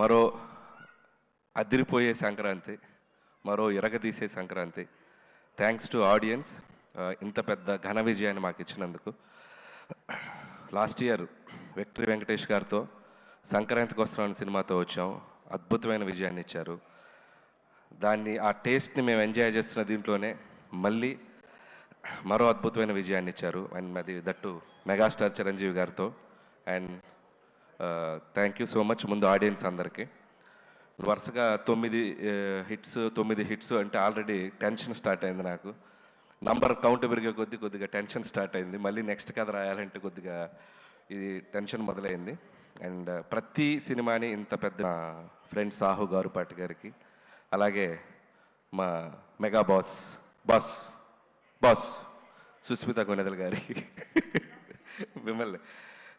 మరో అదిరిపోయే సంక్రాంతి, మరో ఇరగదీసే సంక్రాంతి. థ్యాంక్స్ టు ఆడియన్స్ ఇంత పెద్ద ఘన విజయాన్ని మాకు ఇచ్చినందుకు. లాస్ట్ ఇయర్ విక్టరీ వెంకటేష్ గారితో సంక్రాంతికి వస్తున్నాను సినిమాతో వచ్చాం. అద్భుతమైన విజయాన్ని ఇచ్చారు. ఆ టేస్ట్ని మేము ఎంజాయ్ చేస్తున్న దీంట్లోనే మళ్ళీ మరో అద్భుతమైన విజయాన్ని ఇచ్చారు. అండ్ అది దట్టు మెగాస్టార్ చిరంజీవి గారితో. And thank you so much ముందు ఆడియన్స్ అందరికీ. వరుసగా 9 హిట్స్ అంటే ఆల్రెడీ టెన్షన్ స్టార్ట్ అయింది నాకు. నంబర్ కౌంట్ పెరిగే కొద్దిగా టెన్షన్ స్టార్ట్ అయింది. మళ్ళీ నెక్స్ట్ కథ రాయాలంటే కొద్దిగా ఇది టెన్షన్ మొదలైంది. అండ్ ప్రతి సినిమాని ఇంత పెద్ద ఫ్రెండ్ సాహు గారుపాటి గారికి, అలాగే మా మెగా బాస్ సుస్మిత కొనెదల్ గారికి మిమ్మల్ని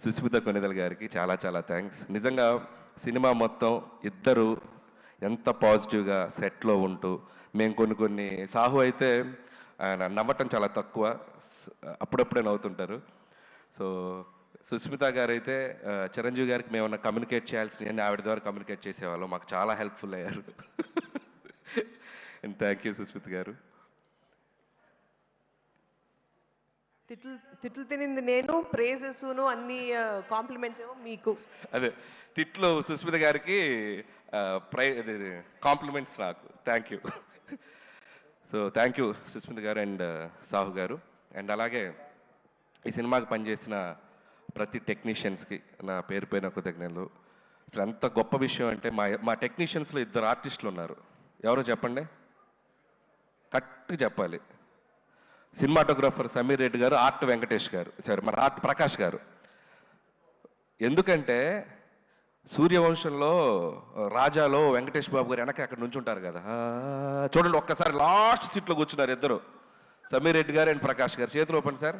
సుస్మిత కొనెదల్ గారికి చాలా చాలా థ్యాంక్స్. నిజంగా సినిమా మొత్తం ఇద్దరు ఎంత పాజిటివ్గా సెట్లో ఉంటూ మేము కొన్ని సాహు అయితే ఆయన నవ్వటం చాలా తక్కువ, అప్పుడప్పుడే నవ్వుతుంటారు. సో సుస్మిత గారు అయితే చిరంజీవి గారికి మేము కమ్యూనికేట్ చేయాల్సినవన్నీ ఆవిడ ద్వారా కమ్యూనికేట్ చేసేవాళ్ళం. మాకు చాలా హెల్ప్ఫుల్ అయ్యారు. అండ్ థ్యాంక్ యూ సుస్మిత గారు. తిట్లు తినింది నేను, ప్రేజెస్ను అన్ని కాంప్లిమెంట్స్ ఏమో మీకు. అదే తిట్లు సుస్మిత గారికి, కాంప్లిమెంట్స్ నాకు. Thank you. So thank you Susmitha గారు అండ్ సాహు గారు. అండ్ అలాగే ఈ సినిమాకి పనిచేసిన ప్రతి టెక్నీషియన్స్కి నా పేరు పైన కృతజ్ఞతలు. అసలు ఎంత గొప్ప విషయం అంటే మా టెక్నీషియన్స్లో 2 ఆర్టిస్టులు ఉన్నారు. ఎవరో చెప్పండి, కరెక్ట్గా చెప్పాలి. సినిమాటోగ్రాఫర్ సమీర్ రెడ్డి గారు, ఆర్ట్ వెంకటేష్ గారు, సారీ మన ఆర్ట్ ప్రకాష్ గారు. ఎందుకంటే సూర్యవంశంలో రాజాలో వెంకటేష్ బాబు గారు వెనక అక్కడ నుంచి ఉంటారు కదా, చూడండి ఒక్కసారి లాస్ట్ సీట్లో కూర్చున్నారు ఇద్దరు, సమీర్ రెడ్డి గారు అండ్ ప్రకాష్ గారు. చేతులు ఓపెన్ సార్.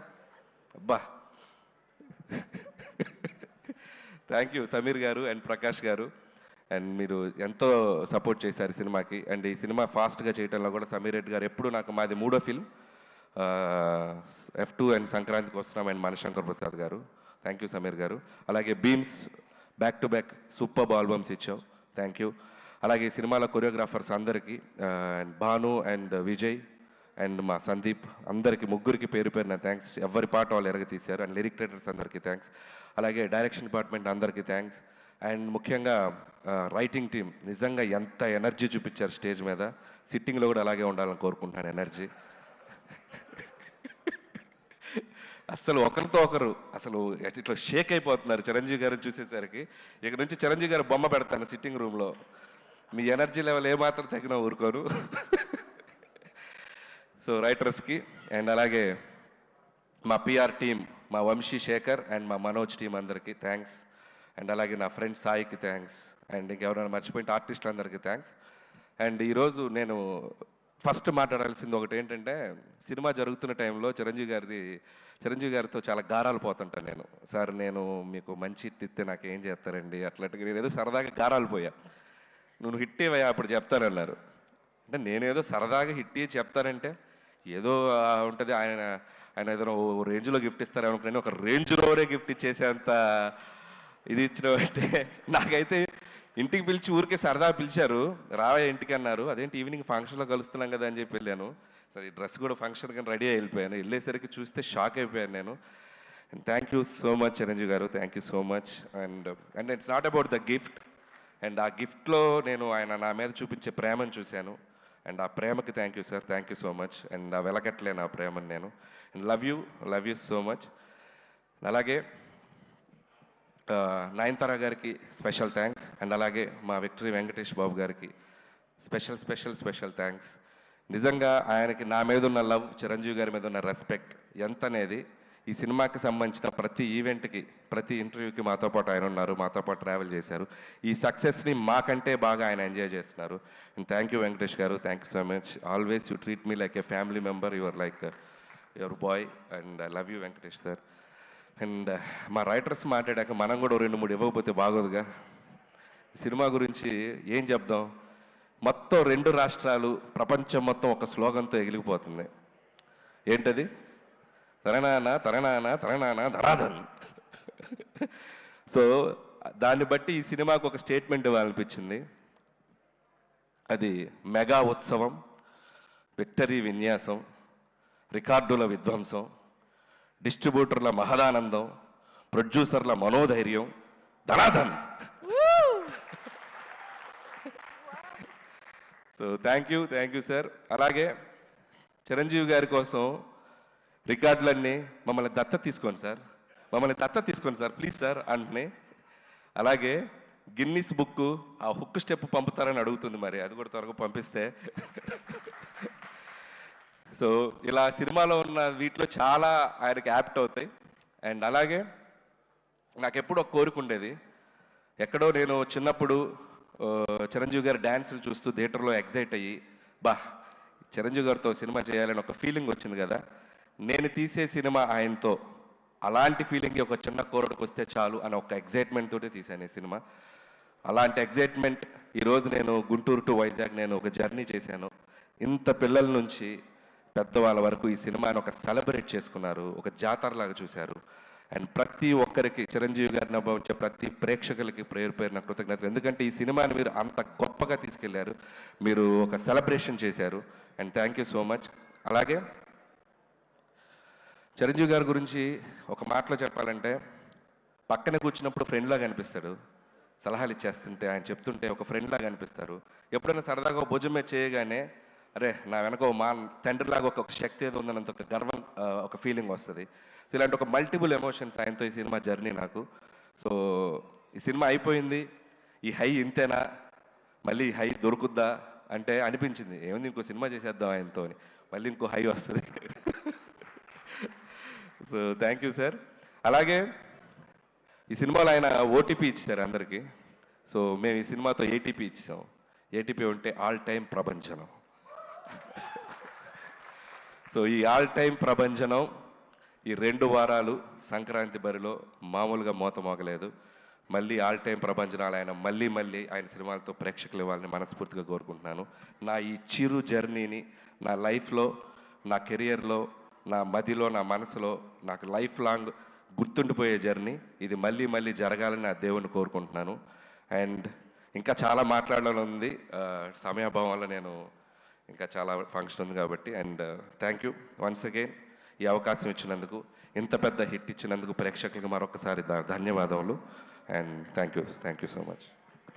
అబ్బా థ్యాంక్ యూ సమీర్ గారు అండ్ ప్రకాష్ గారు. అండ్ మీరు ఎంతో సపోర్ట్ చేశారు సినిమాకి. అండ్ ఈ సినిమా ఫాస్ట్గా చేయడంలో కూడా సమీర్ రెడ్డి గారు ఎప్పుడు మాది 3వ ఫిల్మ్ F2 అండ్ సంక్రాంతికి వస్తున్నాం. అండ్ మనశంకర్ ప్రసాద్ గారు, థ్యాంక్ యూ సమీర్ గారు. అలాగే Bheems back to back super albums ఇచ్చావు, థ్యాంక్ యూ. అలాగే సినిమాలో కొరియోగ్రాఫర్స్ అందరికీ, and Bhanu and Vijay and మా సందీప్, అందరికీ ముగ్గురికి పేరు పేరున థ్యాంక్స్. ఎవరి పాట వాళ్ళు ఎరగ తీశారు. అండ్ లిరిక్ రైటర్స్ అందరికీ థ్యాంక్స్. అలాగే డైరెక్షన్ డిపార్ట్మెంట్ అందరికీ థ్యాంక్స్. అండ్ ముఖ్యంగా రైటింగ్ టీం నిజంగా ఎంత ఎనర్జీ చూపించారు స్టేజ్ మీద. సిట్టింగ్లో కూడా అలాగే ఉండాలని కోరుకుంటున్నాను ఎనర్జీ. అసలు ఒకరితో ఒకరు అసలు ఇట్లా షేక్ అయిపోతున్నారు చిరంజీవి గారిని చూసేసరికి. ఇక నుంచి చిరంజీవి గారు బొమ్మ పెడతాను సిట్టింగ్ రూమ్లో. మీ ఎనర్జీ లెవెల్ ఏమాత్రం తగ్గినా ఊరుకోరు. సో రైటర్స్కి అండ్ అలాగే మా పిఆర్ టీం, మా వంశీ శేఖర్ అండ్ మా మనోజ్ టీం అందరికీ థ్యాంక్స్. అండ్ అలాగే నా ఫ్రెండ్ సాయికి థ్యాంక్స్. అండ్ ఇంకెవరైనా మర్చిపోయిన ఆర్టిస్టులు అందరికీ థ్యాంక్స్. అండ్ ఈరోజు నేను ఫస్ట్ మాట్లాడాల్సింది ఒకటి ఏంటంటే, సినిమా జరుగుతున్న టైంలో చిరంజీవి గారితో చాలా గారాలు పోతుంటాను నేను. సార్ నేను మీకు మంచి హిట్ ఇస్తే నాకు ఏం చేస్తారండి అట్లాంటిగా. నేను ఏదో సరదాగా గారాలు పోయా. నువ్వు హిట్ ఇవ్వయా అప్పుడు చెప్తానన్నారు. అంటే నేనేదో సరదాగా హిట్ ఇచ్చి చెప్తానంటే ఏదో ఉంటుంది. ఆయన ఏదైనా ఓ రేంజ్లో గిఫ్ట్ ఇస్తారనుకున్నాను. ఒక రేంజ్ రోవరే గిఫ్ట్ ఇచ్చేసేంత ఇది ఇచ్చినట్టే. నాకైతే ఇంటికి పిలిచి ఊరికే సరదా పిలిచారు, రావయ్య ఇంటికి అన్నారు. అదేంటి ఈవినింగ్ ఫంక్షన్లో కలుస్తున్నాం కదా అని చెప్పి వెళ్ళాను. సరే డ్రెస్ కూడా ఫంక్షన్ కానీ రెడీ అయిపోయాను. వెళ్ళేసరికి చూస్తే షాక్ అయిపోయాను నేను. And thank you so much Chiranjeevi garu, thank you so much. And it's not about the gift. And ఆ గిఫ్ట్లో నేను ఆయన నా మీద చూపించే ప్రేమను చూశాను. అండ్ ఆ ప్రేమకి thank you sir, thank you so much. And ఆ వెలకట్లేను ఆ ప్రేమను నేను. And love you so much. అలాగే నయనతార గారికి స్పెషల్ థ్యాంక్స్. అండ్ అలాగే మా విక్టరీ వెంకటేష్ బాబు గారికి స్పెషల్ థ్యాంక్స్. నిజంగా ఆయనకి నా మీద ఉన్న లవ్, చిరంజీవి గారి మీద ఉన్న రెస్పెక్ట్ ఎంత అనేది ఈ సినిమాకి సంబంధించిన ప్రతి ఈవెంట్కి, ప్రతి ఇంటర్వ్యూకి మాతో పాటు ఆయన ఉన్నారు, మాతో పాటు ట్రావెల్ చేశారు. ఈ సక్సెస్ని మాకంటే బాగా ఆయన ఎంజాయ్ చేస్తున్నారు. అండ్ థ్యాంక్ యూ వెంకటేష్ గారు, thank you so much. Always you treat me like A family member. Your like your boy. And I love you Venkatesh sir. And మా రైటర్స్ మాట్లాడాక మనం కూడా 2-3 ఇవ్వకపోతే బాగోదుగా. సినిమా గురించి ఏం చెప్దాం, మొత్తం 2 రాష్ట్రాలు, ప్రపంచం మొత్తం ఒక స్లోగన్తో ఎగిలిపోతుంది. ఏంటది? తరణాన తరణాన తరణాన ధరాధన్. సో దాన్ని బట్టి ఈ సినిమాకు ఒక స్టేట్మెంట్ ఇవ్వాలనిపించింది. అది మెగా ఉత్సవం, విక్టరీ విన్యాసం, రికార్డుల విధ్వంసం, డిస్ట్రిబ్యూటర్ల మహదానందం, ప్రొడ్యూసర్ల మనోధైర్యం, ధనాధన్. So thank you sir. అలాగే చిరంజీవి గారి కోసం రికార్డులన్నీ మమ్మల్ని దత్త తీసుకోండి సార్ ప్లీజ్ సార్ అంటున్నాయి. అలాగే గిన్నిస్ బుక్ ఆ హుక్ స్టెప్ పంపుతారని అడుగుతుంది, మరి అది కూడా త్వరగా పంపిస్తే. సో ఇలా సినిమాలో ఉన్న వీటిలో చాలా ఆయనకి యాప్ట్ అవుతాయి. అండ్ అలాగే నాకు ఎప్పుడు ఒక కోరిక ఉండేది, ఎక్కడో నేను చిన్నప్పుడు చిరంజీవి గారి డ్యాన్సులు చూస్తూ థియేటర్లో ఎగ్జైట్ అయ్యి చిరంజీవి గారితో సినిమా చేయాలని ఒక ఫీలింగ్ వచ్చింది కదా, నేను తీసే సినిమా ఆయనతో అలాంటి ఫీలింగ్ ఒక చిన్న కోరికకు వస్తే చాలు అని ఒక ఎగ్జైట్మెంట్ తోటి తీశాను ఈ సినిమా. అలాంటి ఎగ్జైట్మెంట్ ఈరోజు నేను గుంటూరు టు వైజాగ్ నేను ఒక జర్నీ చేశాను. ఇంత పిల్లల నుంచి పెద్దవాళ్ళ వరకు ఈ సినిమాని ఒక సెలబ్రేట్ చేసుకున్నారు, ఒక జాతరలాగా చూశారు. అండ్ ప్రతి ఒక్కరికి చిరంజీవి గారిని అనుభవించే ప్రతి ప్రేక్షకులకి పేరున కృతజ్ఞతలు. ఎందుకంటే ఈ సినిమాని మీరు అంత గొప్పగా తీసుకెళ్లారు, మీరు ఒక సెలబ్రేషన్ చేశారు. And thank you so much. అలాగే చిరంజీవి గారి గురించి ఒక మాటలో చెప్పాలంటే, పక్కన కూర్చున్నప్పుడు ఫ్రెండ్ లాగా అనిపిస్తాడు, సలహాలు ఇచ్చేస్తుంటే ఆయన చెప్తుంటే ఒక ఫ్రెండ్ లాగా అనిపిస్తారు. ఎప్పుడైనా సరదాగా భుజం మీద చేయగానే అరే నా వెనక మా తండ్రిలాగా ఒక శక్తి ఏదో ఉందన్నంత ఒక గర్వం, ఒక ఫీలింగ్ వస్తుంది. సో ఇలాంటి ఒక మల్టిపుల్ ఎమోషన్స్ ఆయనతో ఈ సినిమా జర్నీ నాకు. సో ఈ సినిమా అయిపోయింది, ఈ హై ఇంతేనా, మళ్ళీ ఈ హై దొరుకుద్దా అంటే అనిపించింది, ఏముంది ఇంకో సినిమా చేసేద్దాం ఆయనతో అని, మళ్ళీ ఇంకో హై వస్తుంది. So thank you sir. అలాగే ఈ సినిమాలో ఆయన ఓటీపీ ఇచ్చారు అందరికీ. సో మేము ఈ సినిమాతో ఏటీపీ ఇచ్చాం. ఏటీపీ ఉంటే ఆల్ టైమ్ ప్రభంజనం. సో ఈ ఆల్ టైమ్ ప్రభంజనం ఈ 2 వారాలు సంక్రాంతి బరిలో మామూలుగా మోత మోగలేదు. మళ్ళీ ఆల్ టైమ్ ప్రభంజనాలు ఆయన మళ్ళీ ఆయన సినిమాలతో ప్రేక్షకులు ఇవ్వాలని మనస్ఫూర్తిగా కోరుకుంటున్నాను. నా ఈ చిరు జర్నీని నా లైఫ్లో, నా కెరియర్లో, నా మదిలో, నా మనసులో నాకు లైఫ్ లాంగ్ గుర్తుండిపోయే జర్నీ ఇది మళ్ళీ జరగాలని నా దేవుణ్ణి కోరుకుంటున్నాను. అండ్ ఇంకా చాలా మాట్లాడాలని ఉంది, సమయాభావం వల్ల నేను ఇంకా చాలా ఫంక్షన్ ఉంది కాబట్టి. And thank you once again ఈ అవకాశం ఇచ్చినందుకు, ఇంత పెద్ద హిట్ ఇచ్చినందుకు ప్రేక్షకులకు మరొకసారి ధన్యవాదములు. And thank you so much.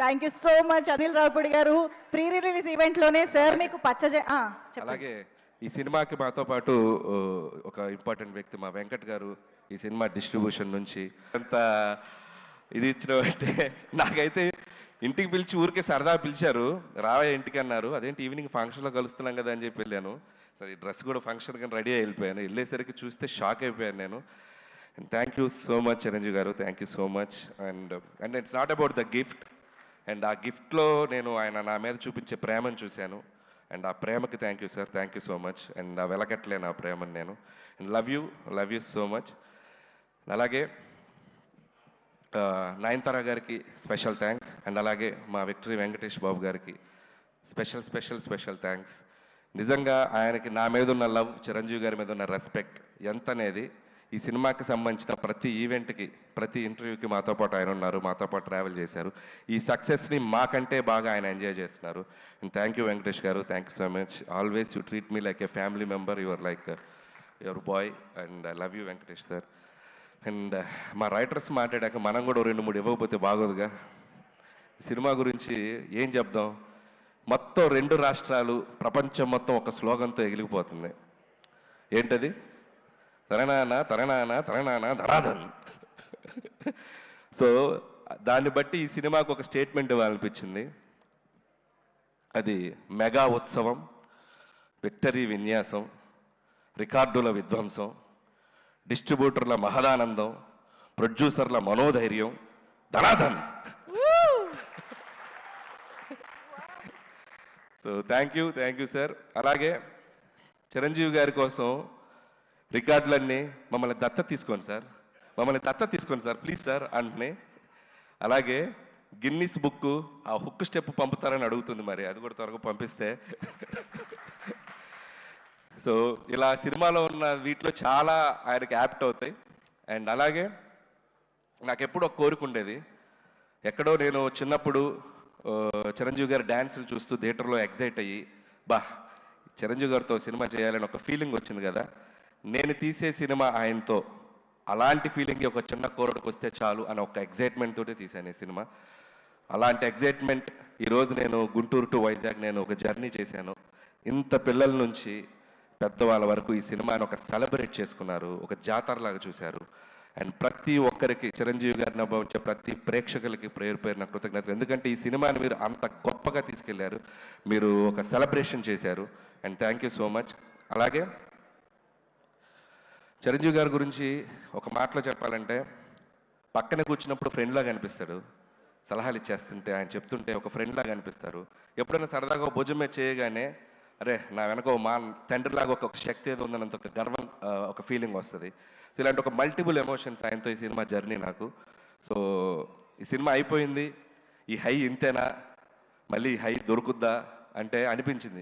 Thank you so much Anil Ravipudi garu. Pre release ఈవెంట్లోనే sir మీకు అలాగే ఈ సినిమాకి మాతో పాటు ఒక ఇంపార్టెంట్ వ్యక్తి మా వెంకట్ గారు ఈ సినిమా డిస్ట్రిబ్యూషన్ నుంచి అంత ఇది ఇచ్చినట్టే. నాకైతే ఇంటికి పిలిచి ఊరికే సరదా పిలిచారు, రావే ఇంటికి అన్నారు. అదేంటి ఈవినింగ్ ఫంక్షన్లో కలుస్తున్నాం కదా అని చెప్పి వెళ్ళాను. సరే డ్రెస్ కూడా ఫంక్షన్ కానీ రెడీ వెళ్ళిపోయాను. వెళ్ళేసరికి చూస్తే షాక్ అయిపోయాను నేను. And thank you so much Chiranjeevi garu, thank you so much. And it's not about the gift. And ఆ గిఫ్ట్లో నేను ఆయన నా మీద చూపించే ప్రేమను చూశాను. అండ్ ఆ ప్రేమకి thank you sir, thank you so much. And ఆ వెలకట్లేను ఆ ప్రేమను నేను. And love you so much. అలాగే నయనతార గారికి స్పెషల్ థ్యాంక్స్. అండ్ అలాగే మా విక్టరీ వెంకటేష్ బాబు గారికి స్పెషల్ థ్యాంక్స్. నిజంగా ఆయనకి నా మీద ఉన్న లవ్, చిరంజీవి గారి మీద ఉన్న రెస్పెక్ట్ ఎంత అనేది ఈ సినిమాకి సంబంధించిన ప్రతి ఈవెంట్కి, ప్రతి ఇంటర్వ్యూకి మాతో పాటు ఆయన ఉన్నారు, మాతో పాటు ట్రావెల్ చేశారు. ఈ సక్సెస్ని మాకంటే బాగా ఆయన ఎంజాయ్ చేస్తున్నారు. అండ్ థ్యాంక్ యూ వెంకటేష్ గారు, thank you so much. Always you treat me like A family member, your like your boy. And I love you Venkatesh sir. And మా రైటర్స్ మాట్లాడాక మనం కూడా 2-3 ఇవ్వకపోతే బాగోదుగా. సినిమా గురించి ఏం చెప్దాం, మొత్తం 2 రాష్ట్రాలు, ప్రపంచం మొత్తం ఒక స్లోగన్తో ఎగిలిపోతుంది. ఏంటది? తరణానా ధనాధన్. సో దాన్ని బట్టి ఈ సినిమాకు ఒక స్టేట్మెంట్ ఇవ్వాలనిపించింది. అది మెగా ఉత్సవం, విక్టరీ విన్యాసం, రికార్డుల విధ్వంసం, డిస్ట్రిబ్యూటర్ల మహదానందం, ప్రొడ్యూసర్ల మనోధైర్యం, ధనాధన్. So thank you sir. అలాగే చిరంజీవి గారి కోసం రికార్డులన్నీ మమ్మల్ని దత్త తీసుకోండి సార్ ప్లీజ్ సార్ అంటున్నాయి. అలాగే గిన్నిస్ బుక్ ఆ హుక్ స్టెప్ పంపుతారని అడుగుతుంది, మరి అది కూడా త్వరగా పంపిస్తే. సో ఇలా సినిమాలో ఉన్న వీటిలో చాలా ఆయనకి యాప్ట్ అవుతాయి. అండ్ అలాగే నాకు ఎప్పుడు ఒక కోరిక ఉండేది, ఎక్కడో నేను చిన్నప్పుడు చిరంజీవి గారి డ్యాన్సులు చూస్తూ థియేటర్లో ఎగ్జైట్ అయ్యి బా చిరంజీవి గారితో సినిమా చేయాలని ఒక ఫీలింగ్ వచ్చింది కదా, నేను తీసే సినిమా ఆయనతో అలాంటి ఫీలింగ్ ఒక చిన్న కోరడికి వస్తే చాలు అని ఒక ఎగ్జైట్మెంట్ తోటి తీశాను ఈ సినిమా. అలాంటి ఎగ్జైట్మెంట్ ఈరోజు నేను గుంటూరు టు వైజాగ్ నేను ఒక జర్నీ చేశాను. ఇంత పిల్లల నుంచి పెద్దవాళ్ళ వరకు ఈ సినిమాని ఒక సెలబ్రేట్ చేసుకున్నారు, ఒక జాతరలాగా చూశారు. అండ్ ప్రతి ఒక్కరికి చిరంజీవి గారిని అనుభవించే ప్రతి ప్రేక్షకులకి పేరు పేరున కృతజ్ఞతలు. ఎందుకంటే ఈ సినిమాని మీరు అంత గొప్పగా తీసుకెళ్లారు, మీరు ఒక సెలబ్రేషన్ చేశారు. And thank you so much. అలాగే చిరంజీవి గారి గురించి ఒక మాటలో చెప్పాలంటే, పక్కన కూర్చున్నప్పుడు ఫ్రెండ్లాగా అనిపిస్తాడు, సలహాలు ఇచ్చేస్తుంటే ఆయన చెప్తుంటే ఒక ఫ్రెండ్లాగా అనిపిస్తారు. ఎప్పుడైనా సరదాగా ఒక భుజం మీద చేయగానే అరే నా వెనక మా తండ్రిలాగా ఒక శక్తి ఏదో ఉందన్నంత ఒక గర్వం, ఒక ఫీలింగ్ వస్తుంది. సో ఇలాంటి ఒక మల్టిపుల్ ఎమోషన్స్ ఆయనతో ఈ సినిమా జర్నీ నాకు. సో ఈ సినిమా అయిపోయింది, ఈ హై ఇంతేనా, మళ్ళీ ఈ హై దొరుకుద్దా అంటే అనిపించింది.